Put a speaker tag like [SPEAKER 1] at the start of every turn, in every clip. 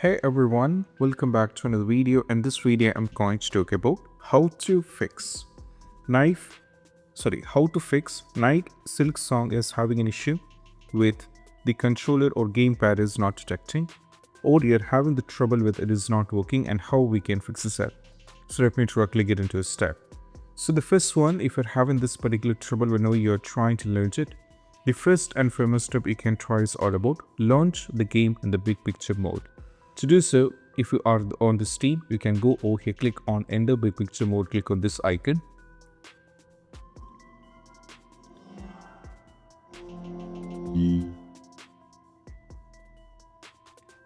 [SPEAKER 1] Hey everyone, welcome back to another video. In this video I'm going to talk about how to fix Night Silksong is having an issue with the controller or gamepad is not detecting, or you're having the trouble with it is not working, and how we can fix this up. So let me directly get into a step. So the first one, if you're having this particular trouble whenever you're trying to launch it, the first and foremost step you can try is all about launch the game in the big picture mode. To do so, if you are on the Steam, you can go over here, click on Enter Big Picture Mode, click on this icon.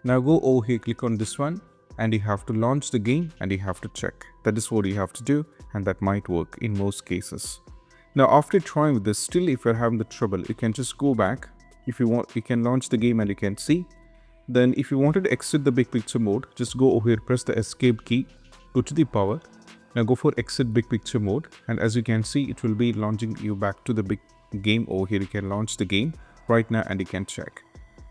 [SPEAKER 1] Now go over here, click on this one, and you have to launch the game and you have to check. That is what you have to do, and that might work in most cases. Now after trying with this, still if you're having the trouble, you can just go back. If you want, you can launch the game and you can see. Then if you wanted to exit the big picture mode, just go over here, press the escape key, go to the power. Now go for exit big picture mode, and as you can see, it will be launching you back to the big game over here. You can launch the game right now and you can check.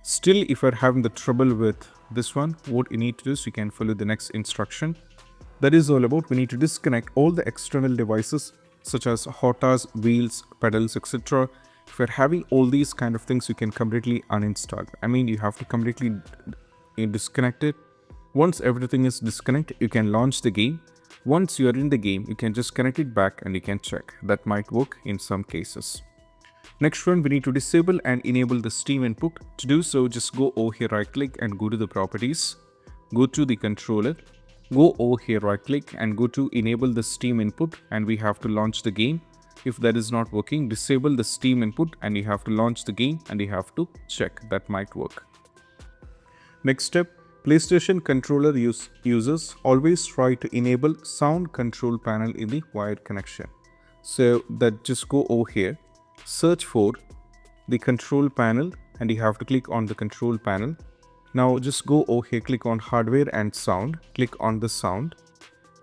[SPEAKER 1] Still, if you're having the trouble with this one, what you need to do is you can follow the next instruction. That is all about, we need to disconnect all the external devices such as HOTAS, wheels, pedals, etc. If you're having all these kind of things, you can completely uninstall. You have to completely disconnect it. Once everything is disconnected, you can launch the game. Once you're in the game, you can just connect it back and you can check. That might work in some cases. Next one, we need to disable and enable the Steam input. To do so, just go over here, right click and go to the properties. Go to the controller. Go over here, right click and go to enable the Steam input, and we have to launch the game. If that is not working, disable the Steam input and you have to launch the game and you have to check. That might work. Next step, PlayStation controller users always try to enable sound control panel in the wired connection. So that just go over here, search for the control panel and you have to click on the control panel. Now just go over here, click on hardware and sound, click on the sound.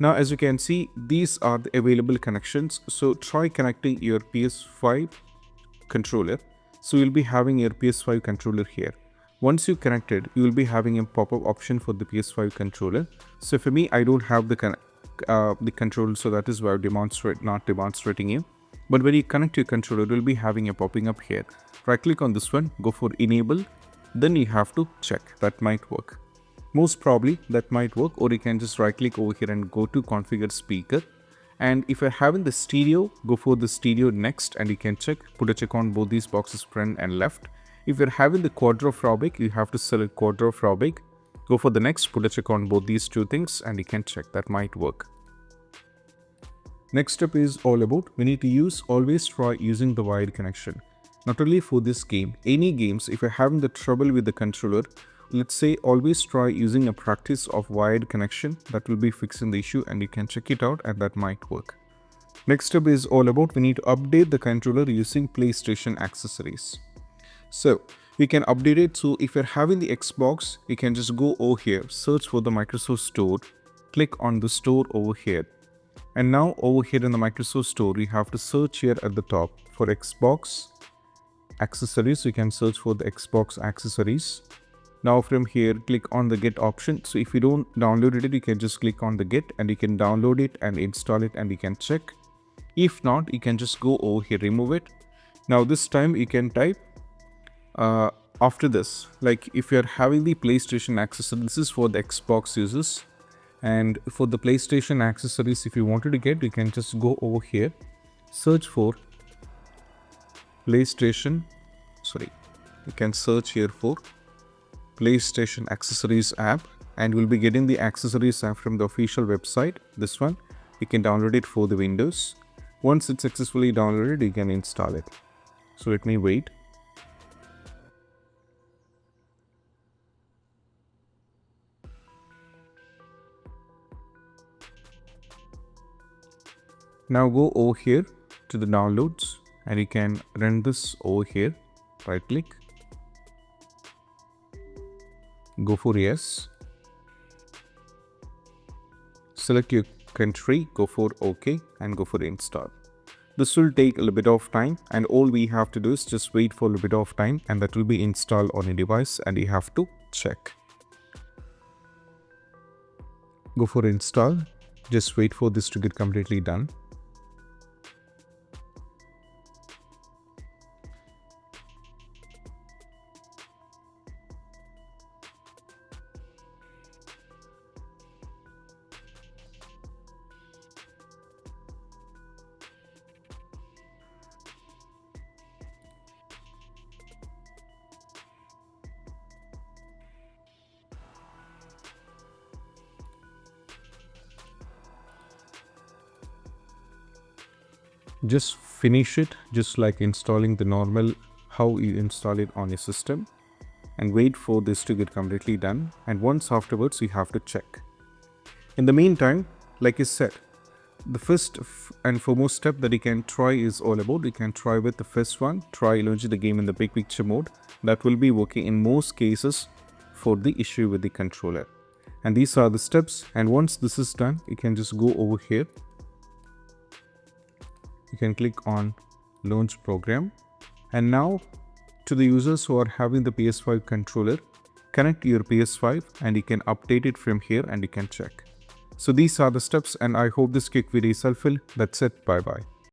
[SPEAKER 1] Now as you can see, these are the available connections. So try connecting your PS5 controller. So you'll be having your PS5 controller here. Once you connect it, you will be having a pop-up option for the PS5 controller. So for me, I don't have the controller, so that is why I'm not demonstrating you. But when you connect your controller, it will be having a popping up here. Right click on this one, go for enable. Then you have to check. That might work. Most probably that might work, or you can just right click over here and go to configure speaker. And if you're having the stereo, go for the stereo next and you can check, put a check on both these boxes, front and left. If you're having the quadrophobic, you have to select quadrophobic. Go for the next, put a check on both these two things and you can check. That might work. Next step is all about, we need to always try using the wired connection. Not only for this game, any games, if you're having the trouble with the controller, let's say always try using a practice of wired connection. That will be fixing the issue and you can check it out and that might work. Next step is all about, we need to update the controller using PlayStation accessories. So we can update it. So if you're having the Xbox, you can just go over here, search for the Microsoft Store, click on the store over here. And now over here in the Microsoft Store, you have to search here at the top for Xbox accessories. You can search for the Xbox accessories. Now from here, click on the get option. So if you don't download it, you can just click on the get and you can download it and install it and you can check. If not, you can just go over here, remove it. Now this time you can type after this, like if you're having the PlayStation accessories, this is for the Xbox users. And for the PlayStation accessories, if you wanted to get, you can just go over here, search for PlayStation. You can search here for PlayStation accessories app and we'll be getting the accessories app from the official website. This one, you can download it for the Windows. Once it's successfully downloaded, you can install it. So let me wait. Now go over here to the downloads and you can run this over here. Right click, go for yes, select your country, go for OK and go for install. This will take a little bit of time and all we have to do is just wait for a little bit of time and that will be installed on a device and you have to check. go for install. Just wait for this to get completely done. Just finish it, just like installing the normal how you install it on your system, and wait for this to get completely done. And once afterwards you have to check. In the meantime, like I said, the first and foremost step that you can try is all about, you can try with the first one, try launching the game in the big picture mode. That will be working in most cases for the issue with the controller. And these are the steps, and once this is done, you can just go over here. You can click on launch program, and now to the users who are having the PS5 controller, connect your PS5 and you can update it from here and you can check. So these are the steps, and I hope this quick video is helpful. That's it. Bye bye.